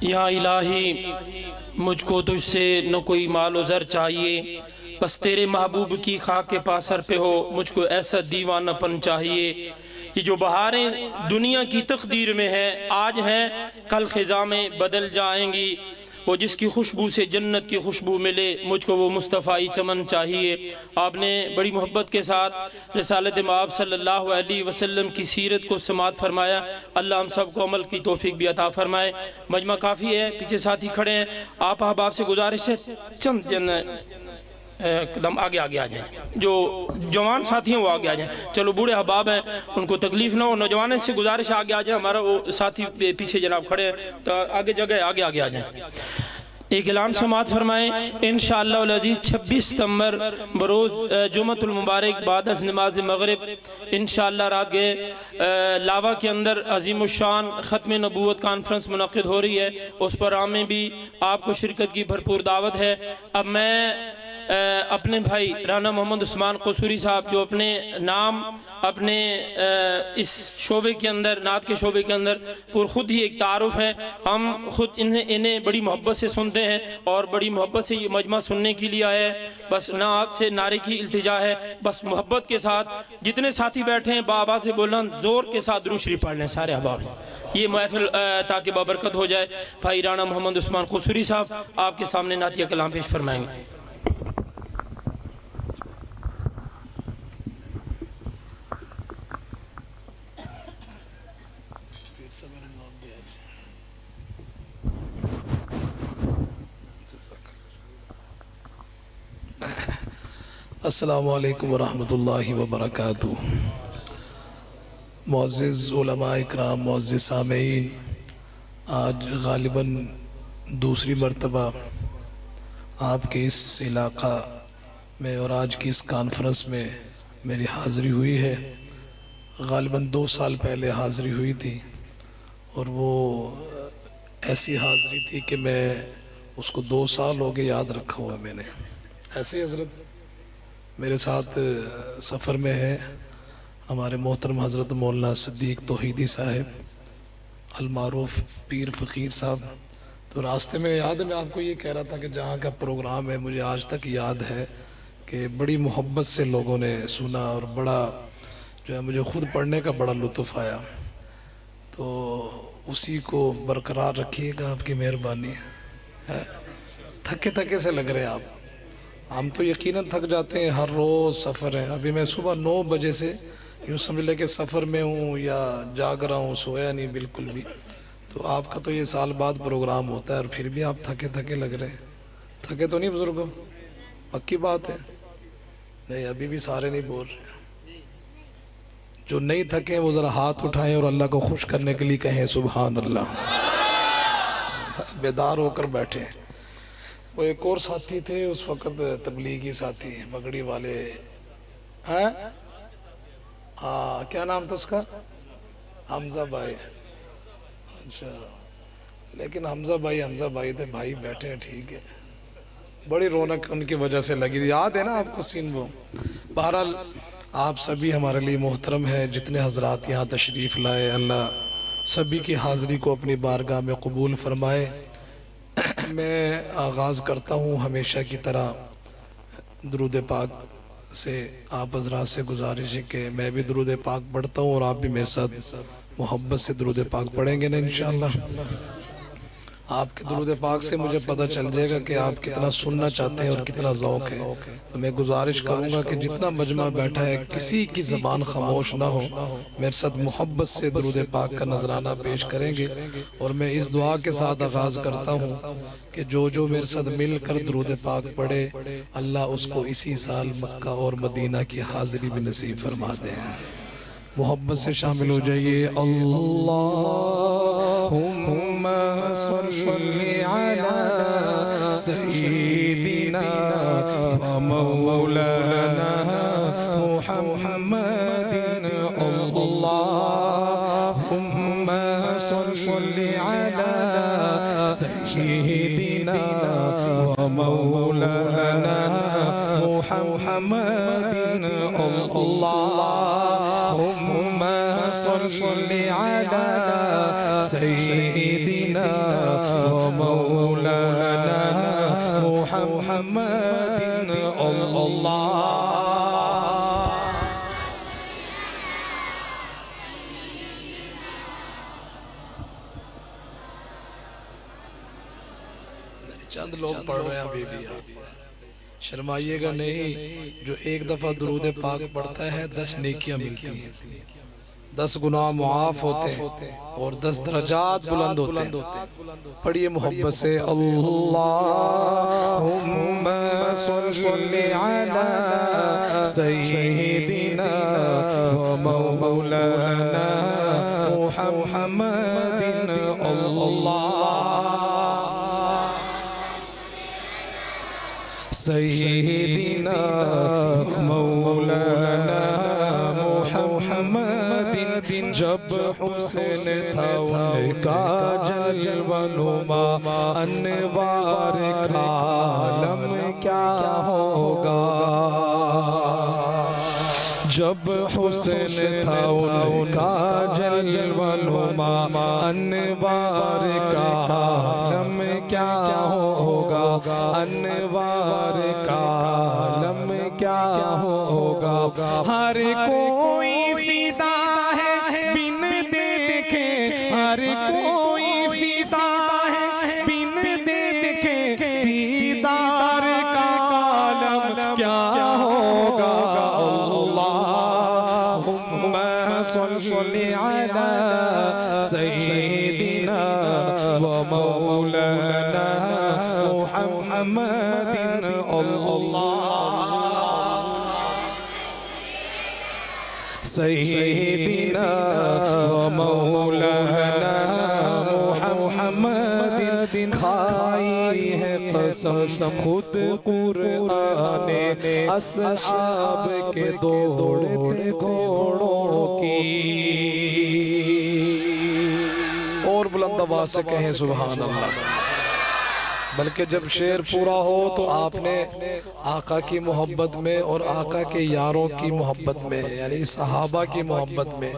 या इलाही, मुझको तुझसे न कोई मालो ज़र चाहिए, बस तेरे महबूब की खाक के पासर पे हो, मुझको ऐसा दीवानापन चाहिए। ये जो बहारें दुनिया की तकदीर में है, आज हैं कल ख़िज़ा में बदल जाएंगी। वो जिसकी खुशबू से जन्नत की खुशबू मिले, मुझको वो मुस्तफ़ाई चमन चाहिए। आपने बड़ी मोहब्बत के साथ रिसालत माब सल्लल्लाहु अलैहि वसल्लम की सीरत को समात फरमाया। अल्लाह हम सब को अमल की तौफीक भी अता फरमाए। मजमा काफ़ी है, पीछे साथी खड़े हैं। आप अहबाब से गुजारिश है चंद कदम आगे आगे आ जाएं, जो जवान साथी हैं वो आगे आ जाएं। चलो बूढ़े अहबाब हैं, उनको तकलीफ़ ना हो, नौजवान से गुजारिश है आगे आ जाए। हमारा वो साथी पीछे जनाब खड़े हैं, तो आगे जगह आगे आगे आ जाएं। एक ऐलान समात फरमाएँ, इंशाअल्लाह अज़ीज़ 26 सितंबर बरोज़ जुम्मतुल मुबारक बाद अज़ नमाज मग़रिब इंशाअल्लाह रात के लावा के अंदर अज़ीमुश्शान ख़त्म नबूवत कॉन्फ्रेंस मुनक़्क़िद हो रही है। उस प्रोग्राम में भी आपको शिरकत की भरपूर दावत है। अब मैं अपने भाई राना मोहम्मद उस्मान कसूरी साहब, जो अपने नाम अपने इस शोबे के अंदर, नात के शोबे के अंदर खुद ही एक तारुफ है। हम खुद इन्हें बड़ी मोहब्बत से सुनते हैं और बड़ी मोहब्बत से ये मजमा सुनने के लिए आए हैं। बस नात से नारे की इल्तिजा है, बस मोहब्बत के साथ जितने साथी बैठे हैं बाबा से बुलंद ज़ोर के साथ दुरूद शरीफ पढ़ लें सारे अहबाब, ये महफिल ताकि बाबरकत हो जाए। भाई राना मोहम्मद उस्मान कसूरी साहब आपके सामने नातिया कलाम पेश फरमाएंगे। अस्सलामु अलैकुम वरहमतुल्लाहि वबरकातुहू। मुअज़्ज़िज़ उलमा इकराम, मुअज़्ज़िज़ सामीईन, आज ग़ालिबन दूसरी मरतबा आपके इस इलाक़ा में और आज की इस कॉन्फ्रेंस में मेरी हाज़िरी हुई है। ग़ालिबन 2 साल पहले हाज़िरी हुई थी और वो ऐसी हाज़िरी थी कि मैं उसको 2 साल हो गए याद रखा हुआ मैंने। ऐसे ही हज़रत मेरे साथ सफ़र में है हमारे मोहतरम हज़रत मौलाना सिद्दीक़ तौहीदी साहब अलमारूफ़ पीर फ़कीर साहब। तो रास्ते में याद है, मैं आपको ये कह रहा था कि जहाँ का प्रोग्राम है मुझे आज तक याद है कि बड़ी मोहब्बत से लोगों ने सुना और बड़ा जो है मुझे ख़ुद पढ़ने का बड़ा लुत्फ़ आया। तो उसी को बरकरार रखिएगा, आपकी मेहरबानी है। थके थके से लग रहे हैं आप, हम तो यकीनन थक जाते हैं, हर रोज़ सफ़र है। अभी मैं सुबह 9 बजे से यूँ समझ ले कि सफ़र में हूँ या जाग रहा हूँ, सोया नहीं बिल्कुल भी। तो आपका तो ये साल बाद प्रोग्राम होता है और फिर भी आप थके थके लग रहे हैं। थके तो नहीं बुज़ुर्गों? पक्की बात है? नहीं, अभी भी सारे नहीं बोल रहे। जो नहीं थके वो ज़रा हाथ उठाएं और अल्लाह को खुश करने के लिए कहें सुबहान अल्लाह। बेदार होकर बैठे। वो एक और साथी थे उस वक़्त, तबलीगी साथी, पगड़ी वाले हैं। हाँ, क्या नाम था उसका? हमज़ा भाई। अच्छा, लेकिन हमज़ा भाई थे, भाई बैठे हैं, ठीक है। बड़ी रौनक उनकी वजह से लगी थी, याद है ना आपको सीन वो। बहरहाल आप सभी हमारे लिए मोहतरम है, जितने हजरात यहाँ तशरीफ़ लाए, अल्लाह सभी की हाज़िरी को अपनी बारगाह में कबूल फरमाए। मैं आगाज़ करता हूँ हमेशा की तरह दुरूद पाक से। आप हज़रात से गुजारिश है कि मैं भी दुरूद पाक पढ़ता हूँ और आप भी मेरे साथ मोहब्बत से दुरूद पाक पढ़ेंगे ना इंशाअल्लाह। आपके दुरूद पाक से मुझे पता चल जाएगा कि आप कितना सुनना चाहते हैं और कितना ज़ौक़ है। तो मैं गुजारिश करूँगा कि जितना मजमा बैठा है किसी की ज़बान खामोश ना हो, मेरे साथ मोहब्बत से दुरूद पाक का नजराना पेश करेंगे। और मैं इस दुआ के साथ आगाज़ करता हूँ कि जो जो मेरे साथ मिल कर दुरूद पाक पढ़े, अल्लाह उसको इसी साल मक्का और मदीना की हाज़िरी भी नसीब फरमा दे। मोहब्बत से शामिल हो जाइए। अल्लाहुम्मा सल्ली अला सय्यिदिना व मौलाना मुहम्मदिन। अल्लाहुम्मा सल्ली अला सय्यिदिना व मौलाना मुहम्मदिन। अल्लाहुम्मा सल्ली अला सय्यिदिना व मौलाना मुहम्मदिन अल्लाह। चंद लोग पढ़ रहे हैं अभी भी, शर्माइएगा नहीं। जो एक दफा दुरूद पाक पढ़ता है 10 नेकियां मिलती हैं, 10 गुनाह मुआफ होते हैं और 10 दर्जात बुलंद होते हैं। पढ़िए मोहब्बत से, अल्लाहुम्मा सल्ली अला सय्यिदिना व मौलाना मुहम्मदिन अल्लाह। सय्यिदिना मौलाना मुहम्मदिन। जब हुस्न था उनका जलवनुमा, अनवार का आलम क्या होगा। जब हुस्न था उनका जलवनुमा, अनवार का आलम क्या होगा। अनवार का आलम क्या होगा। हर कोई फिदा है बिन देखे, हर कोई फिदा है बिन देखे। दीदार का आलम क्या होगा। अल्लाहुम्मा सल्ली अला सय्यिदिना व मौलाना मुहम्मदिन अल्लाह। सय्यिदिना व मौलाना मुहम्मदिन। खाई है कसम खुद कुरान ने असहाब के दौड़ते घोड़ों की। और बुलंद आवाज से कहें सुभान अल्लाह। बल्कि जब शेर पूरा हो तो आपने आका की मोहब्बत में और आका के यारों की मोहब्बत में, यानी सहाबा की मोहब्बत में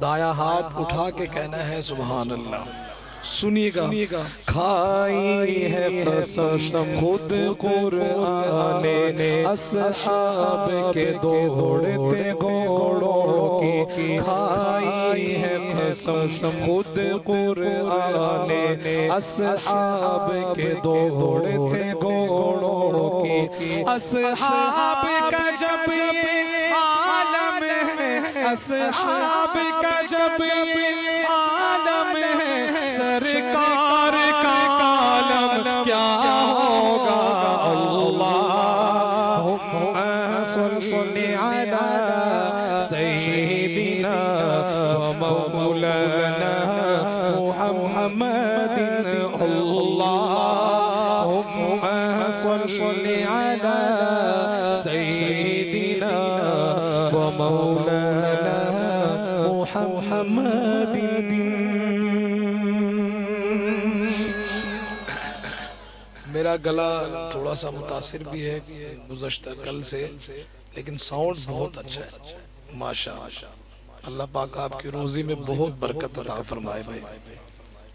दाया हाथ उठा के कहना है सुभान अल्लाह। सुनिएगा। खाई है कसम खुद कुरान ने असहाब के दौड़ते घोड़ों की। खाई है कसम खुद कुरान ने असहाब के दौड़ते घोड़ों की। असहाब का जब आलम है, असहाब का जब आलम है, सरकार का आलम क्या होगा। अल्लाहुम्मा सल्ली अला सय्यिदिना व मौलाना मुहम्मदिन अल्लाहुम्मा सल्ली अला सय्यिदिना व मौलाना मुहम्मदिन। मेरा गला थोड़ा सा मुतासिर भी है गुज़श्ता कल से, लेकिन साउंड बहुत अच्छा है माशाअल्लाह। अल्लाह पाक आपकी रोज़ी में बहुत बरकत अता फरमाए भाई।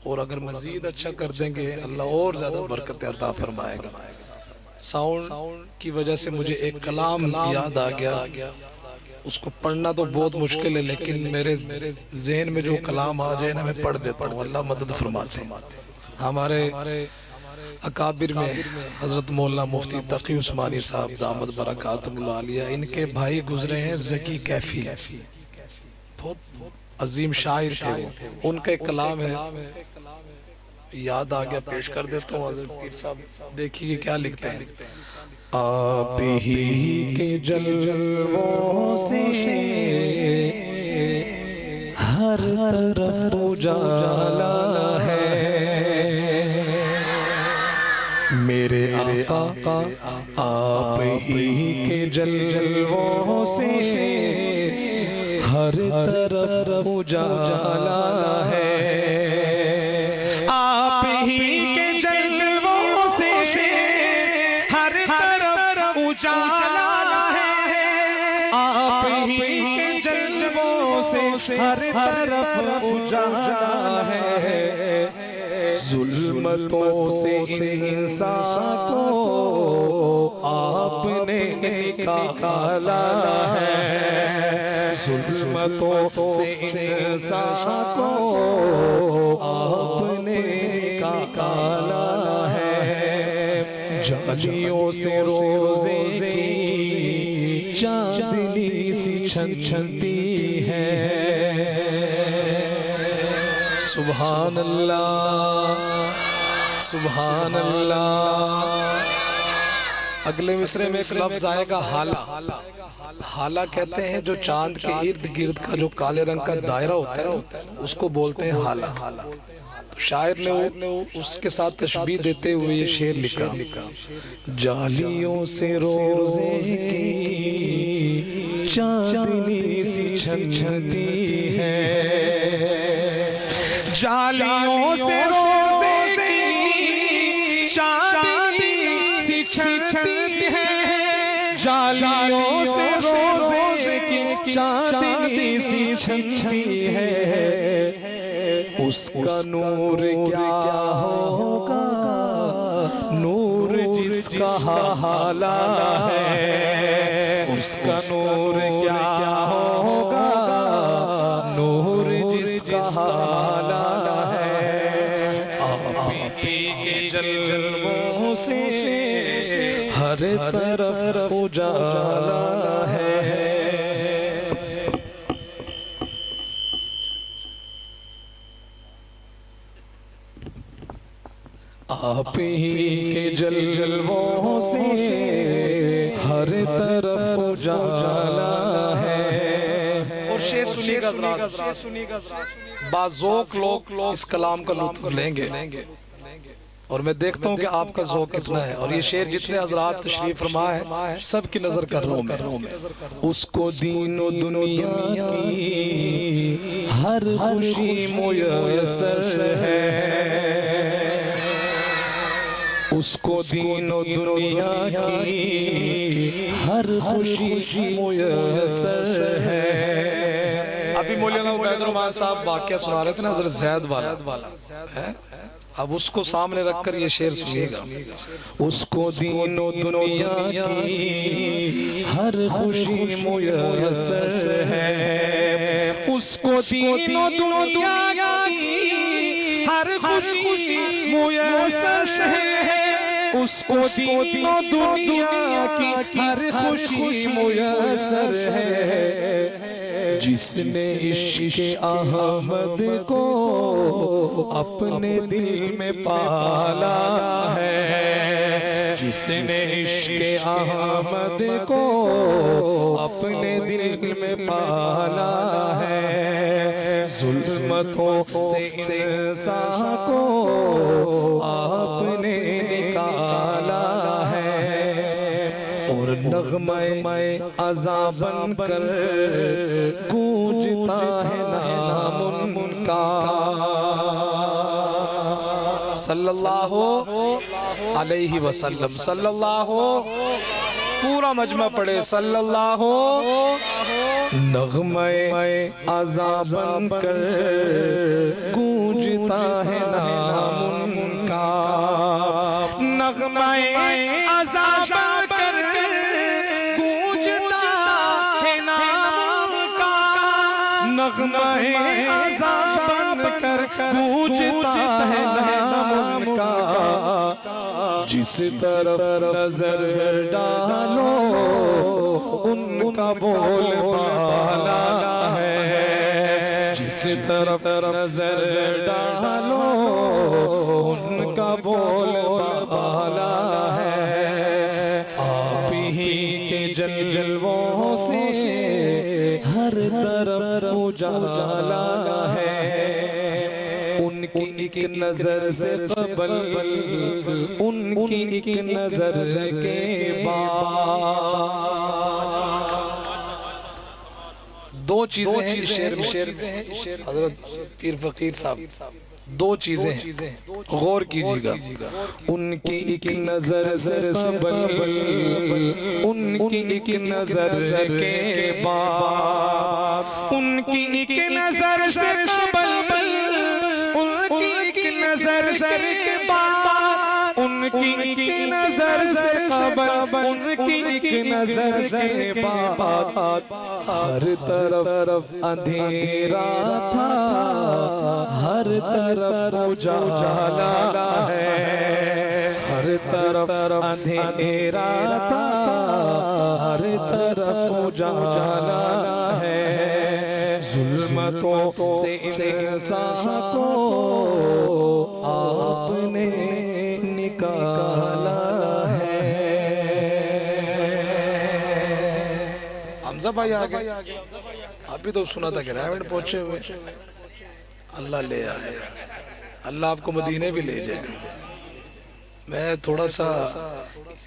और अगर मज़ीद अच्छा कर देंगे अल्लाह और ज़्यादा बरकत अता फरमाएगा। साउंड की वजह से मुझे एक कलाम याद आ गया, उसको पढ़ना तो बहुत मुश्किल है, लेकिन मेरे ज़हन में जो कलाम आ जाए ना मैं पढ़ देता हूँ। अल्लाह मदद फरमाते हैं। हमारे अकाबिर में हज़रत मौलाना मुफ्ती तकी उस्मानी साहब दामद बरकातुहुल्लाह आलिया, इनके भाई गुजरे हैं ज़की कैफी, बहुत अजीम शायर थे वो। उनका एक कलाम है याद आ गया, पेश कर देता हूँ। हज़रत पीर साहब देखिए क्या लिखते हैं। आप ही के जलवों से हर तरफ उजाला है, मेरे आका आप ही के जलवों से हर तरफ उजाला है। आप ही के जलवों से हर तरफ उजाला है। आप ही के जलवों से हर तरफ उजाला है, जुल्मतों से इंसान को आपने निकाला है, जुल्मतों से इंसान को आपने निकाला है, जालियों से रोज़े की चांदनी सी छनछनती है। सुभान अल्लाह, सुभान अल्लाह। अगले मिसरे में एक लफ्ज आएगा हाला। हाला कहते हैं जो चांद के इर्द गिर्द का जो काले रंग का दायरा होता है उसको बोलते हैं हाला। तो शायर ने उसके साथ तशबीह देते हुए ये शेर लिखा, जालियों से रोज़े की चांदनी सी छनछनती है, जालियों से रोज़े की चांदनी सी छनछनती है, जालियों से रोज़े की चांदनी सी छनछनती है, उसका नूर क्या होगा, नूर जिसका हाला है, उसका नूर क्या होगा, नूर जिसका हाला है। आप ही के जलवों से हर तरफ उजाला है। आप ही के जलवों से हर तरफ उजाला है। और शेर सुनिएगा जरा, बाज़ौक़ लोग इस कलाम का लुत्फ़ लेंगे और मैं देखता हूँ कि आपका ज़ौक़ कितना है। और ये शेर जितने हज़रात तशरीफ़ फरमा है सबकी नज़र कर रहा हूँ मैं। उसको दीनो दुनिया की हर खुशी मुयस्सर है, उसको दीनो दुनिया की हर खुशी मुयस्सर है। अभी मौलाना उबैद रहमान साहब वाक़या सुना रहे थे ना हज़रत ज़ैद वाला है? अब उसको सामने रखकर ये शेर सुनिएगा, उसको दीनो दुनिया की हर खुशी मुयस्सर है, उसको दीनो दुनिया की हर खुशी मुयस्सर है, उसको दीनो दुनिया की हर खुशी मुयस्सर है, जिसने इश्क़ अहमद को अपने दिल में पाला है, जिसने इश्क़ अहमद को अपने दिल में पाला है, जुल्मतों से इंसान को आपने निकाला है, और नग़्मे अज़ां बनकर गूंजता है नाम उनका। सल्लल्लाहु अलैहि वसल्लम, सल्लल्लाहु, पूरा मजमा पढ़े, सल्लल्लाहु। नग़्मे अज़ां बनकर गूंजता है नाम उनका, नग़्मे अज़ां बनकर गूंजता है नाम का, नग़्मे अज़ां बनकर गूंजता है नाम का, जिस तरफ नजर डालो उनका बोलबाला है, जिस तरफ नजर डालो उनका बोलबाला है, आप ही के जलवों से हर तरफ उजाला है, उनकी एक नजर से कबल उनकी एक नजर के बाद। दो चीजें हैं इस शेर में, हजरत पीर फकीर साहब, दो चीजें हैं, गौर कीजिएगा। उनकी एक नजर से कबल उनकी एक नजर के बाद, उनकी एक नजर से के बाद उनकी एक नजर से कबर, उनकी एक नजर के बाद हर तरफ अंधेरा था, हर तरफ उजाला है, हर तरफ अंधेरा था, हर तरफ उजाला है। जुल्मतों से इंसान को आपने निकाला है। हमजा भाई आ गए, आप भी तो सुना था कि रावण पहुंचे हुए। अल्लाह ले आए, अल्लाह आपको मदीने भी ले जाए। मैं थोड़ा सा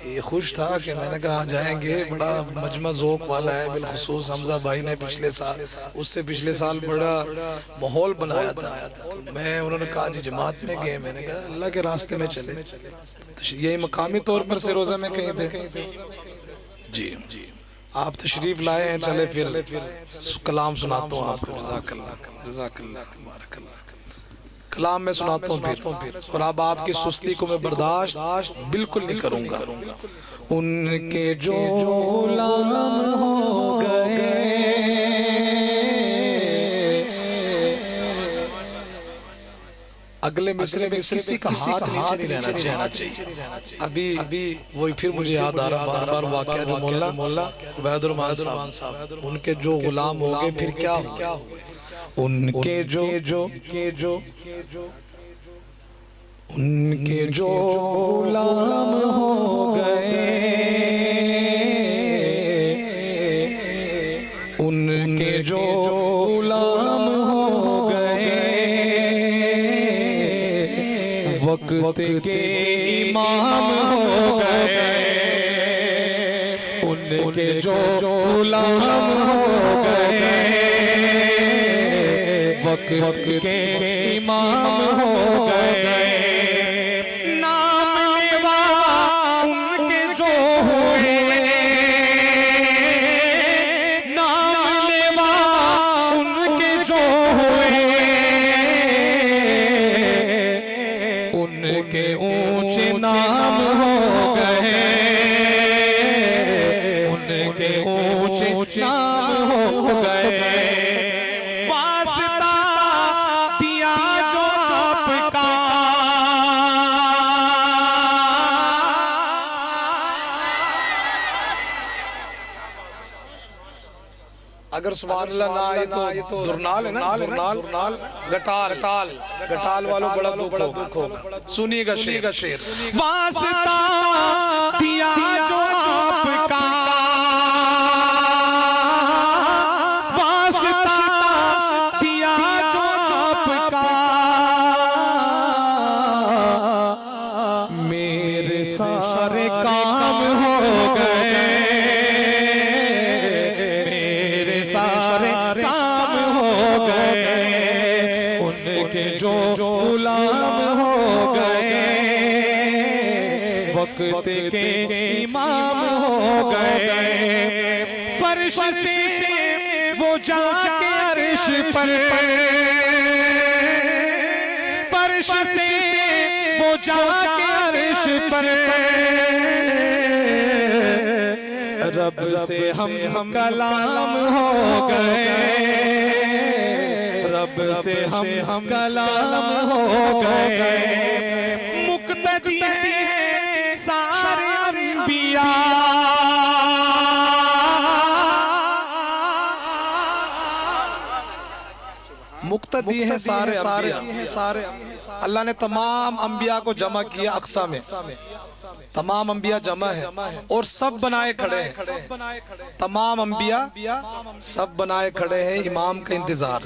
ये खुश था कि मैंने कहा जाएंगे, बड़ा मजमा ज़ोक वाला है। बिलखुसूस हमजा भाई ने पिछले साल, उससे पिछले साल बड़ा माहौल बनाया था। तो मैं, उन्होंने कहा जी जमात में गए, मैंने कहा अल्लाह के रास्ते में चले। तो यही मकामी तौर पर से रोज़ा में कहीं थे जी, आप तशरीफ लाए हैं, चले फिर कलाम सुनाता हूँ आपको। जज़ाकल्लाह जज़ाकल्लाह बारकल्लाह। कलाम में सुनाता हूँ फिर, और अब आपकी सुस्ती को मैं बर्दाश्त बिल्कुल नहीं करूँगा। उनके जो गुलाम हो गए, अगले मिसरे में किसी का हाथ नीचे नहीं रहना चाहिए। अभी वही फिर मुझे याद आ रहा बार बार वाक़या जो मौला उबैदुर रहमान साहब, उनके जो गुलाम हो गए फिर क्या हुआ। उनके जो उनके जो गुलाम हो गए, उनके जो गुलाम हो गए, वक्त के इमाम हो गए। उनके जो गुलाम हो गए, वक्त के इमाम हो गए। नाम लेवा उनके जो हुए, नाम लेवा उनके जो हुए, उनके ऊंचे नाम हो गए, उनके ऊंचे नाम हो गए। अगर सुभान अल्लाह ना आए तो दुरनाल है ना, दुरनाल गटाल वालों बड़ा दुख होगा। सुनिएगा शेर। वास्ता दिया जो आपका, वास्ता दिया जो आपका, मेरे सारे काम हो गए, सारे काम हो गए। उनके जो गुलाम हो गए, वक्त के इमाम हो गए। फर्श से वो जाके अर्श पर, फर्श से वो जाके अर्श पर, रब से हम कलाम हो गए, रब से हम कलाम हो गए। मुक्तदी हैं सारे अंबिया, मुक्तदी हैं सारे अल्लाह ने तमाम अंबिया को जमा किया अक्सा में। तमाम अंबिया जमा है और सब बनाए खड़े हैं। तमाम अंबिया सब बनाए खड़े हैं, इमाम का इंतजार।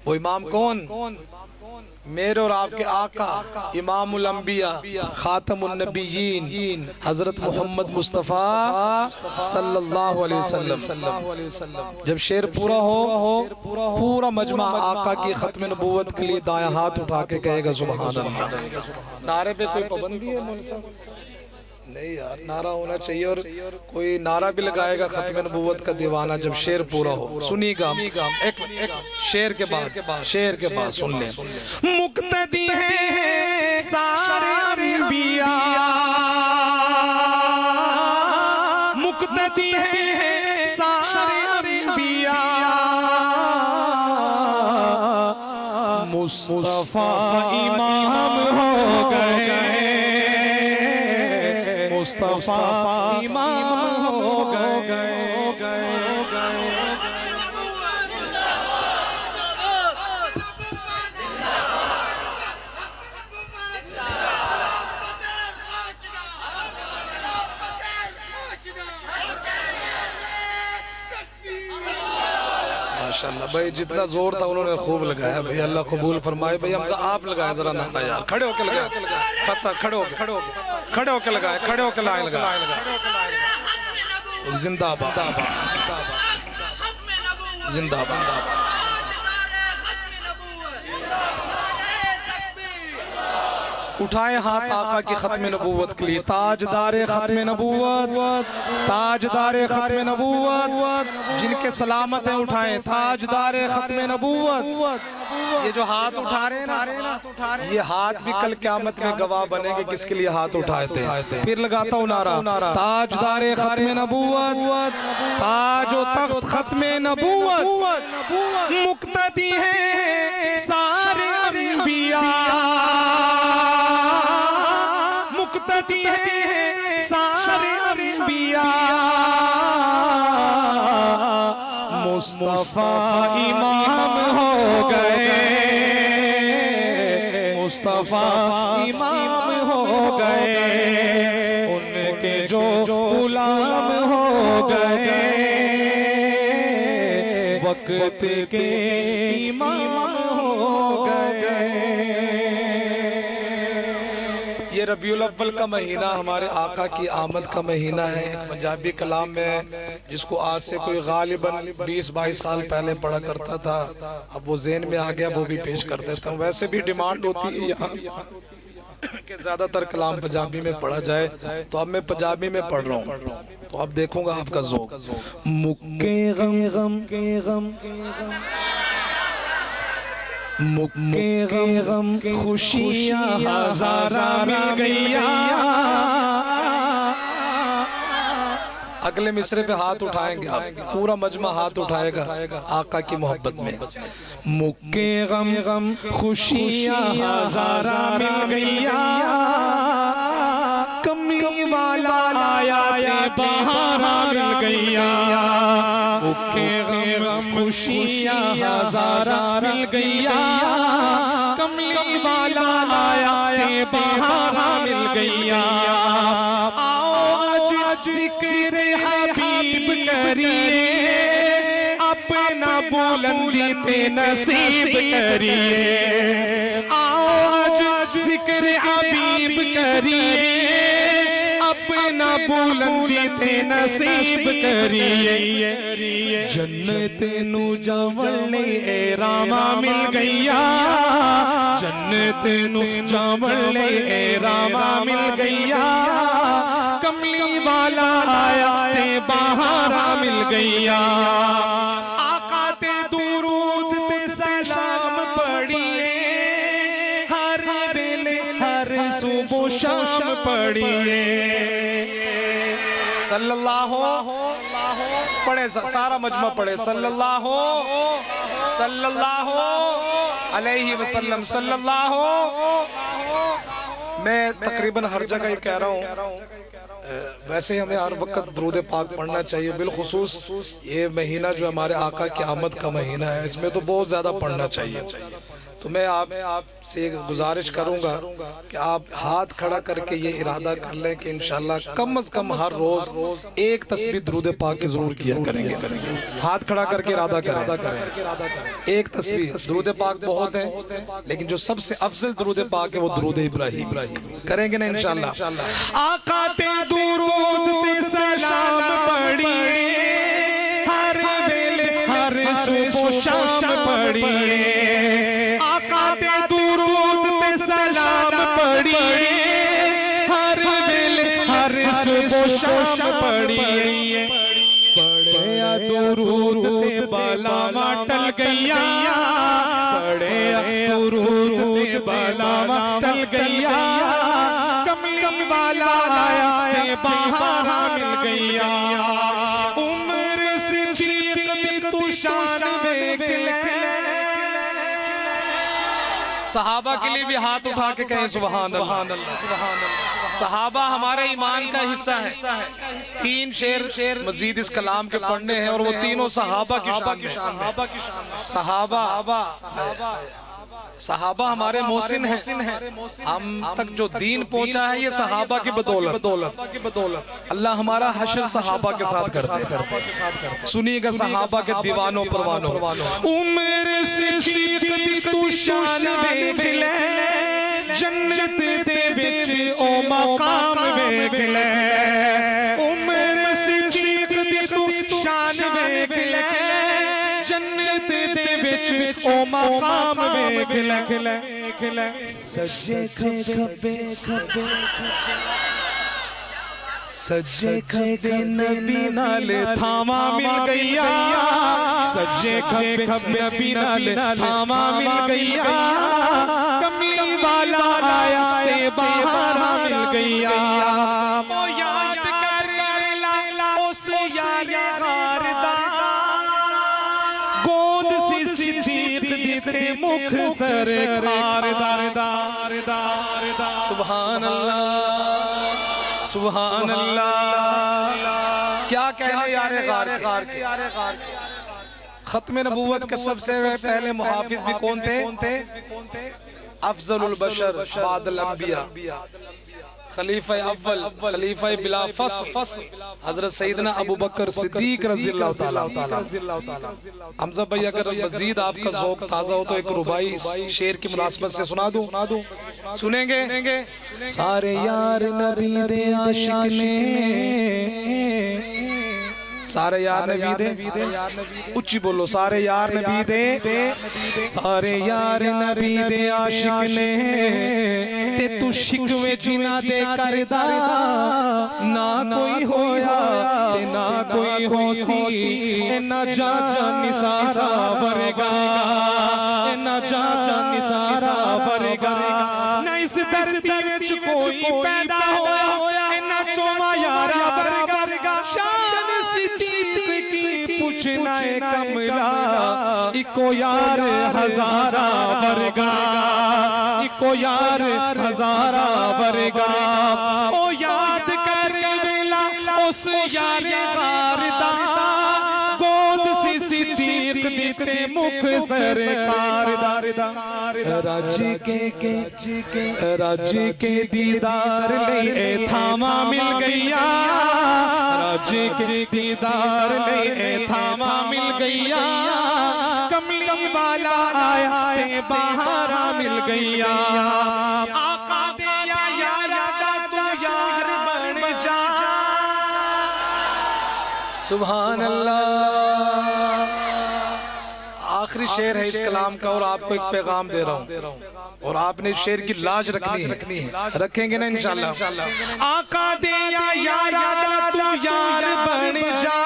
वो इमाम कौन? मेरे और आपके आका इमामुल अंबिया खातमुन नबिय्यीन हजरत मोहम्मद मुस्तफ़ा सल्लल्लाहु अलैहि वसल्लम। जब शेर पूरा हो, पूरा मजमा आका की खत्म नबूवत के लिए दायां हाथ उठा के कहेगा सुभान अल्लाह। नारे पे कोई पाबंदी है मौलवी साहब? नहीं यार, नारा होना चाहिए, और कोई नारा भी लगाएगा खत्म नबूवत का दीवाना जब शेर पूरा हो। सुनिएगा एक शेर के बाद सुन लें। मुक्तदी है सारे अंबिया, मुक्तदी है सारे अंबिया, मुस्तफा इमाम हो गए, मुस्तफा इमाम हो गए। माशाल्लाह भाई, जितना जोर था उन्होंने खूब लगाया भाई, अल्लाह कबूल फरमाए। भाई हमजा आप लगाए जरा नारा यार, खड़े होके लगाए, खत्ता खड़े होके लगाए, खड़े होके लगाए। जिंदाबाद जिंदाबाद। उठाए हाथ आका की खत्म नबूवत के लिए। ताजदारे खत्म नबूवत, ताजदारे खत्म नबूवत, जिनके सलामत है उठाएं। ताजदारे खत्म नबूवत। ये जो हाथ उठा रहे हैं ना, ये हाथ भी कल क़यामत में गवाह बनेंगे किसके लिए हाथ उठाए थे। फिर लगाता हूँ नारा, ताजदारे खत्म नबूवत, ताज व तख्त खत्म नबूवत, मुक्तदी है सारे अंबिया, मुक्तदी है सारे अंबिया, मुस्तफा इमाम हो गए, मुस्तफा इमाम हो गए, उनके जो गुलाम हो गए, वक्त के इमाम हो गए। ये रबीउल अव्वल का महीना हमारे आका की आमद का महीना है। एक पंजाबी कलाम में जिसको आज से कोई गालिबन 20-22 साल पहले पढ़ा करता था, अब वो ज़हन में आ गया, वो भी पेश कर देता हूँ। वैसे भी डिमांड होती है यहाँ कि ज़्यादातर कलाम पंजाबी में पढ़ा जाए, तो अब मैं पंजाबी में पढ़ रहा हूँ, तो अब देखूंगा आपका ज़ौक़। मुक्के गम गम के गम, मुक्के गम खुशियाँ हज़ारा मिल गईया। अगले मिसरे पे हाथ उठाएंगे आप, पूरा मजमा हाथ उठाएगा आका की मोहब्बत में। मुक्के गम गम खुशियाँ हज़ारा मिल गईया, कमली वाला आया थे बहारा मिल गईया। मुक्के गम खुशियाँ हज़ारा मिल गईया, कमली वाला आया थे बहारा मिल गईया। आओ आज जिक्र हबीब करिए, अपना बुलंदी ते नसीब करिए। आओ आज जिक्र हबीब करिए, अपना बुलंदी ते नसीब करिए। जन्नत नू जावणे ए रामा मिल गईया, जन्नत नू जावणे ए रामा मिल गईया, कमली वाला आया ते बहारा मिल गईया। आका ते दुरूद ते सलाम पढ़िए, हर वेले हर सुबह शाम पढ़िए। सल्लल्लाहु पढ़े, सारा मजमा पढ़े, सल्लल्लाहु अलैहि वसल्लम, सल्लल्लाहु। मैं तकरीबन हर जगह ये कह रहा हूँ, वैसे हमें हर वक्त दुरूद पाक पढ़ना चाहिए। बिलखुसूस ये महीना जो हमारे आका की आमद का महीना है, इसमें तो बहुत ज़्यादा पढ़ना चाहिए। तो मैं आपसे गुजारिश करूंगा कि आप हाथ खड़ा करके ये इरादा कर लें कि इंशाल्लाह कम से कम हर रोज एक तस्बीह दुरूद पाक की जरूर किया करेंगे। हाथ खड़ा करके इरादा करें, एक तस्बीह। दुरूद पाक बहुत है, लेकिन जो सबसे अफजल दुरूद पाक है वो दुरूद इब्राहिम। करेंगे ना इंशाल्लाह। आका ते दुरूद ते सलाम पढ़िए, हर वेले हर सुबह शाम पढ़िए। आका ते दुरूद ते सलाम पढ़िए, हर वेले हर दुरूद ते बलावा टल गईया, बड़े दुरूद ते बलावा टल गईया, कमली वाला आया ते बहारा मिल गईया। उम्र सिद्दीक दी तू शान देख ले। सहाबा के लिए भी हाथ उठा के कहें सुभान अल्लाह। सहाबा हमारे ईमान का हिस्सा है। 3 शेर मजीद इस कलाम के पढ़ने हैं और वो तीनों सहाबा की शान है। सहाबा हमारे मोहसिन हैं। हम तक जो दीन पहुंचा है ये सहाबा की बदौलत। अल्लाह हमारा हश्र सहाबा के साथ करते। सुनिएगा सहाबा के दीवानों परवानों। उम्र सिद्दीक दी तू शान देख ले, जन्नत दे विच ओ मकाम देख ले। उम्र सिद्दीक दी तू शान देख ले, जन्नत दे विच ओ मकाम देख ले। सज्जे खब्बे सज्जे खब्बे नबी नाल थामा मिल गईया, सज्जे खब्बे नबी नाल थामा मिल गईया, कमली वाला आया ते बहारा मिल गईया। ओ याद कर ला उस यार दा, गोद सी सिद्दीक दी ते मुख सरकार दा। सुभान अल्लाह सुभान अल्लाह। क्या कहने यारे गार के। खत्म नबूवत के सबसे पहले मुहाफिज भी कौन थे? अफजलुल बशर बादल अंबिया, खलीफा अव्वल, खलीफा बिला फस्ल, हजरत सैयदना अबू बकर सिद्दीक रज़ियल्लाहु ताला। हमजा भाई अगर मजीद आपका ज़ौक़ ताज़ा हो तो एक रुबाई इस शेर की मुनासबत से सुना दूं। सुनेंगे? सारे यार नबी दे आशिक ने, सारे यार नबी दे, उच्ची बोलो, सारे यार नबी दे, सारे यार नबी दे आशिक ने, ते तू शिकवे जिना दे करदा, ना कोई होया ते ना कोई होसी, ना जान निसारा वरगा, ना जान निसारा वरगा, ना इस धरती विच कोई पैदा होया, ना चोमा यारा वरगा। शान सिद्दीक की पूछना है कमला, इको यार हजारा वरगा, इको यार हजारा वरगा। ओ याद कर वेला उस यार गारदा, गोद सी सिद्दीक दिते मुख सरकार दा। राज के दीदार ले थामा मिल गईया, राज के दीदार ले थामा मिल गईया, कमली वाला आया ते बहारा मिल गईया। आका दिया यारा दा तू यार बन जा। सुभान अल्लाह। आखिरी शेर है इस कलाम का और आपको एक पैगाम दे रहा हूँ और आपने इस शेर की लाज रखनी है। रखेंगे ना इंशाल्लाह। आका दिया यारा दा तू यार बन जा,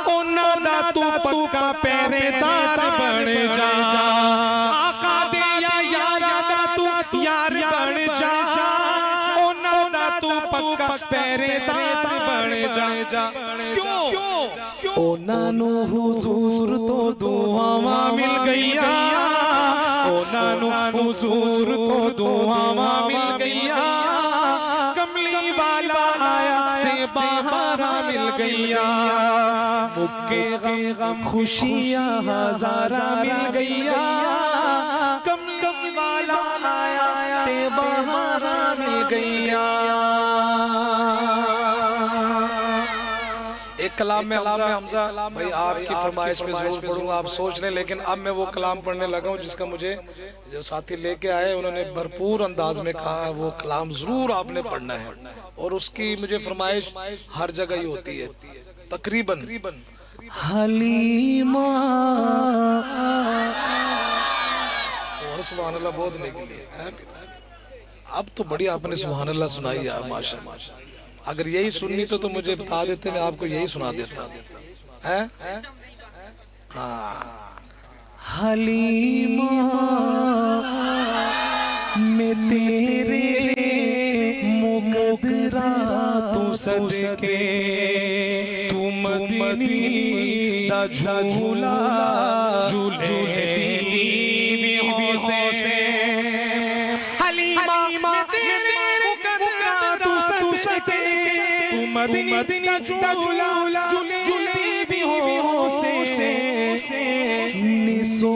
ओना दा तू पक्का पहरेदार बन जा। आका दिया यारा दा तू यार बन जा, ओना दा तू पक्का पहरेदार बन जा। क्यों? ओना नू हुजूर तो दुआवा मिल गईया, ओना नू हुजूर तो दुआवा मिल गईया, कमली वाला आया ते बहारा मिल गईया। मुक्के गम खुशियां हजारा मिल गईया, कमली वाला आया ते बहारा मिल गईया। एक कलाम में हमजा भाई आपकी फरमाइश पे जरूर पढ़ूंगा, आप सोच लें, लेकिन अब मैं वो कलाम पढ़ने लगा हूँ जिसका मुझे जो साथी लेके आए उन्होंने भरपूर अंदाज में कहा वो कलाम जरूर आपने पढ़ना है और उसकी मुझे फरमाइश हर जगह ही होती है तकरीबन। हलीमा सुभान अल्लाह बहुत निकली। अब तो बढ़िया आपने सुभान अल्लाह सुनाई यार, माशाअल्लाह। अगर यही सुननी तो मुझे बता देते, मैं आपको यही सुना देता हलीमा में तेरे मुकद्दरा तू सदके तू मदनी दा झूला झूले दीवी से हलीमा में तेरे मुकद्दरा तू सदके तू मदनी दा झूला झूले दीवी से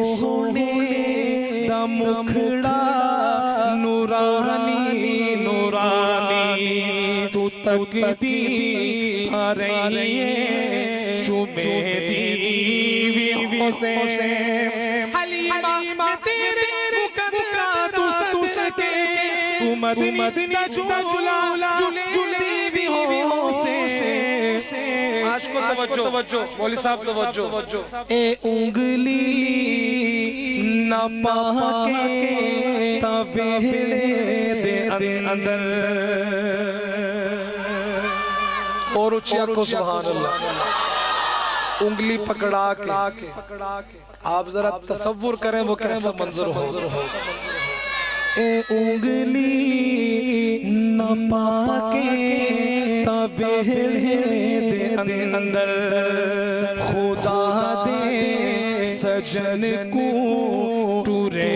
सोने दा मुखड़ा नूरानी नूरानी तू तकदी आ रही है चुमे दीवी से हलीमा तेरे मुकद्दरा तू सदके तू मदीना झूला झूले दीवी से आज को तवज्जो मौलवी साहब तवज्जो ए उंगली न पाके तवेले दे अंदर और ऊंचा को सुभान अल्लाह। उंगली पकड़ा के आप जरा तसव्वुर करें वो कैसा मंजर हो। ए उंगली न पाके तवेले दे अंदर खुदा दे सजन को टूरे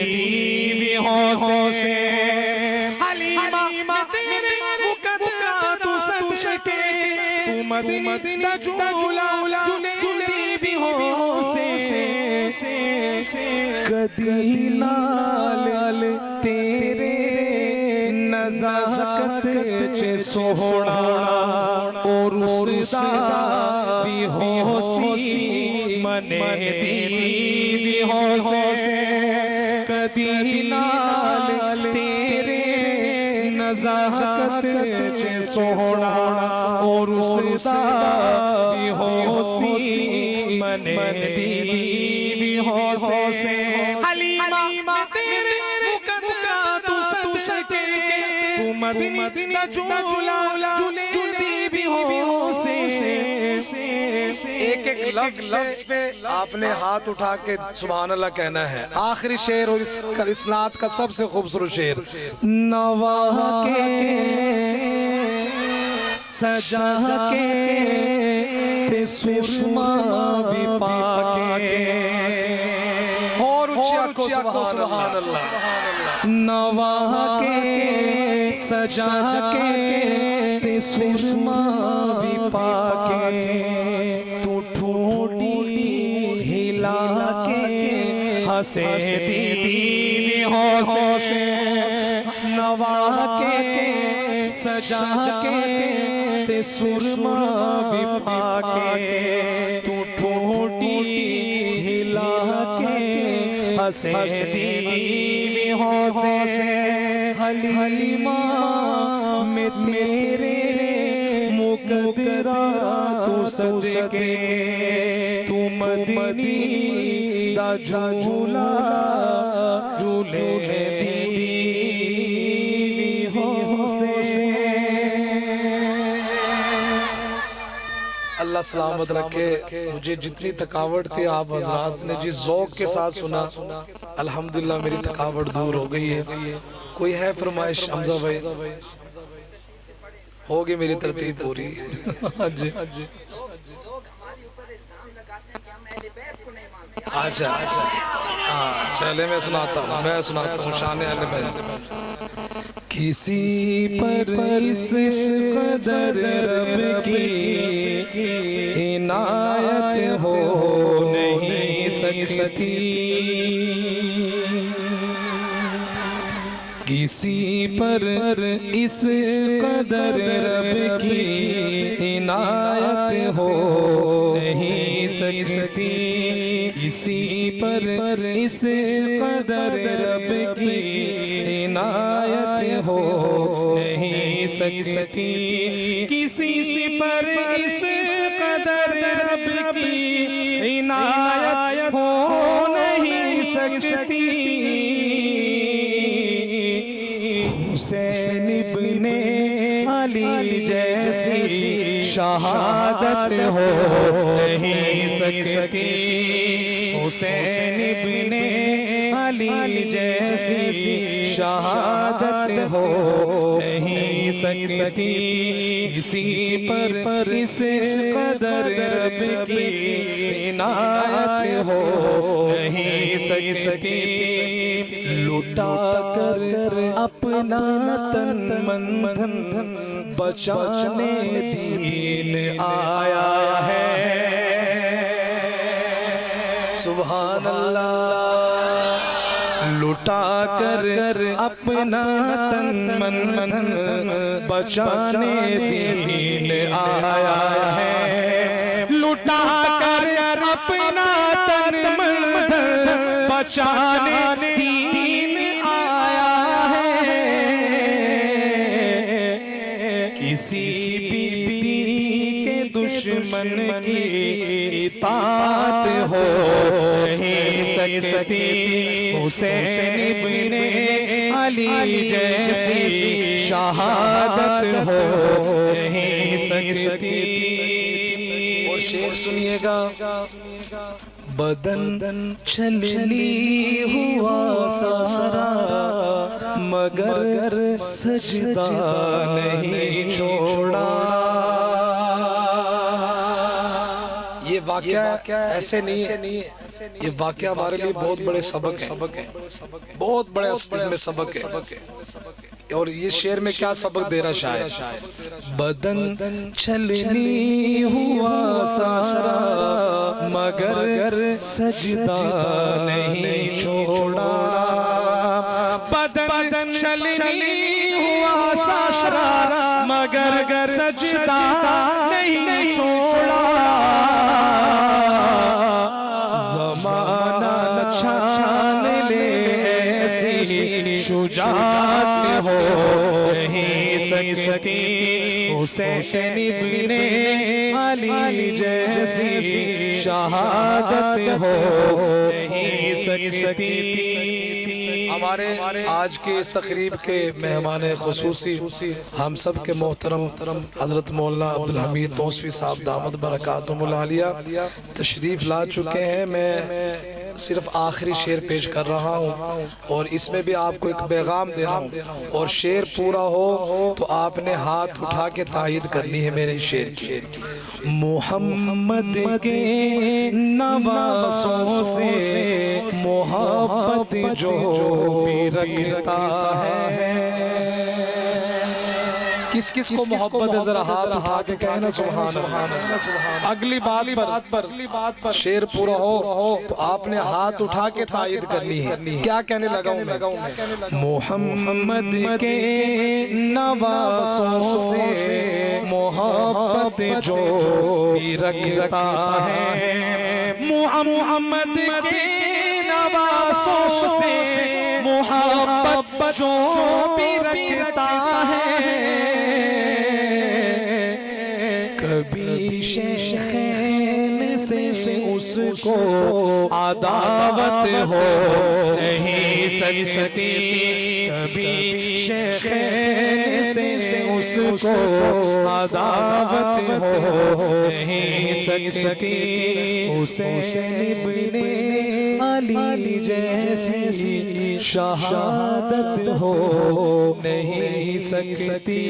दीवी से हलीमा तेरे मुकद्दरा तू सदके तू मदीना झूला झूले दीवी से कदी नाल तेरे नज़ाकत चे सोहना और उसदा भी होसी मने दीवी से कदी नाल तेरे नज़ाकत चे सोहना और उसदा भी होसी मने दीवी से हलीमा तेरे मुकद्दरा तू सदके तू मदीना झूला झूले दीवी से एक एक लफ्ज पे आपने हाथ उठा के सुभान अल्लाह कहना है। आखिरी शेर और इस नात का सबसे खूबसूरत शेर नवा के सजा के ते सुरमा भी पाके और ऊंचा को सुभान अल्लाह। नवा के सजा के ते सुरमा भी पाके तू ठोडी हिला के हंसे दीवी से नवा के सजा के ते सुरमा भी पाके तू ठोडी हिला के हंसे दीवी से हलीमा में तेरे मुकद्दरा तू सदके तू मदनी दा झूला झूले दीवी से अल्लाह सलामत रखे। मुझे जितनी थकावट थी आप हजरात ने जिस ज़ौक़ के साथ सुना अल्हम्दुलिल्लाह मेरी थकावट दूर हो गई है। कोई है फरमाइश हमजा भाई? होगी मेरी तरतीब पूरी। अच्छा हाँ चले मैं सुनाता हूँ शान अहले बैत। किसी पर इस कदर रब की इनायत हो नहीं सकती, किसी पर इस कदर रब की इनायत हो नहीं सकती, किसी पर इस कदर रब की इनायत हो नहीं सकती, किसी पर इस कदर रब की इनायत हो नहीं सकती। हुसैन इब्ने अली जैसी शहादत हो नहीं सकती, हुसैन इब्ने अली जैसी शहादत हो नहीं सकती, इसी पर इस कदर रब की इनायत हो नहीं सकती, लुटा कर अपना तन मन धन बचाने दीन आया है। सुभान अल्लाह। लुटा कर अपना तन मन धन बचाने दीन आया है, लुटा कर अपना तन मन धन बचाने दीन आया है। किसी भी के दुश्मन की इताअत हो नहीं सकती, हुसैन इब्ने अली जैसी शहादत हो नहीं सकती। और शेर सुनिएगा, बदन छलनी हुआ सारा मगर सजदा नहीं छोड़ा। ये वाकया ऐसे नहीं है, ये वाकया हमारे लिए बहुत बड़े सबक है, बहुत बड़े इसमें सबक है। और ये शेर में क्या सबक दे रहा शायद, बदन छलनी हुआ सारा मगर सजदा नहीं छोड़ा, बदन छलनी हुआ सारा मगर सजदा नहीं छोड़ा, ज़माना छान ले ऐसी शुजाअत हो नहीं सकती, हुसैन इब्ने अली जैसी शहादत हो नहीं सकती। हमारे आज के इस तकरीब के मेहमान खुसूसी हम सब के मोहतरम हजरत मौलाना अब्दुल हमीद तौसवी साहब दामद बरकातुहुल आलिया तशरीफ ला चुके हैं। मैं सिर्फ आखिरी शेर पेश कर रहा हूँ और इसमें भी आपको एक पैगाम दे रहा हूँ, और शेर पूरा हो तो आपने हाथ उठा के तायीद करनी है मेरे शेर की। मोहम्मद के नवासों से मोहब्बत जो भी रखता है, किस किस को मोहब्बत है जरा हाथ उठा के कहना सुभान अल्लाह। अगली बात पर शेर पूरा हो तो आपने हाथ उठा के तायीद करनी है। क्या कहने लगा हूं मैं, मोहम्मद के नवासों से मोहब्बत जो भी रखता है, मोहम्मद के नवासों से मोहब्बत जो भी रखता है, कभी शेखैन से उसको अदावत हो नहीं सकती, कभी शेखैन से उसको अदावत हो नहीं सकती, हुसैन इब्ने अली जैसी शहादत हो नहीं सकती।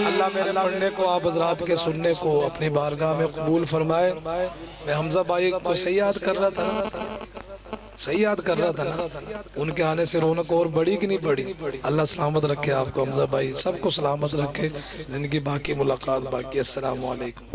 अल्लाह मेरे पढ़ने को आप हज़रात के सुनने को अपनी बारगाह में कबूल फरमाए। मैं हमजा भाई को सही याद कर रहा था ना, उनके आने से रौनक और बढ़ी कि नहीं बढ़ी। अल्लाह सलामत रखे आपको हमजा भाई, सबको सलामत रखे, जिंदगी बाकी मुलाकात बाकी। अस्सलाम वालेकुम।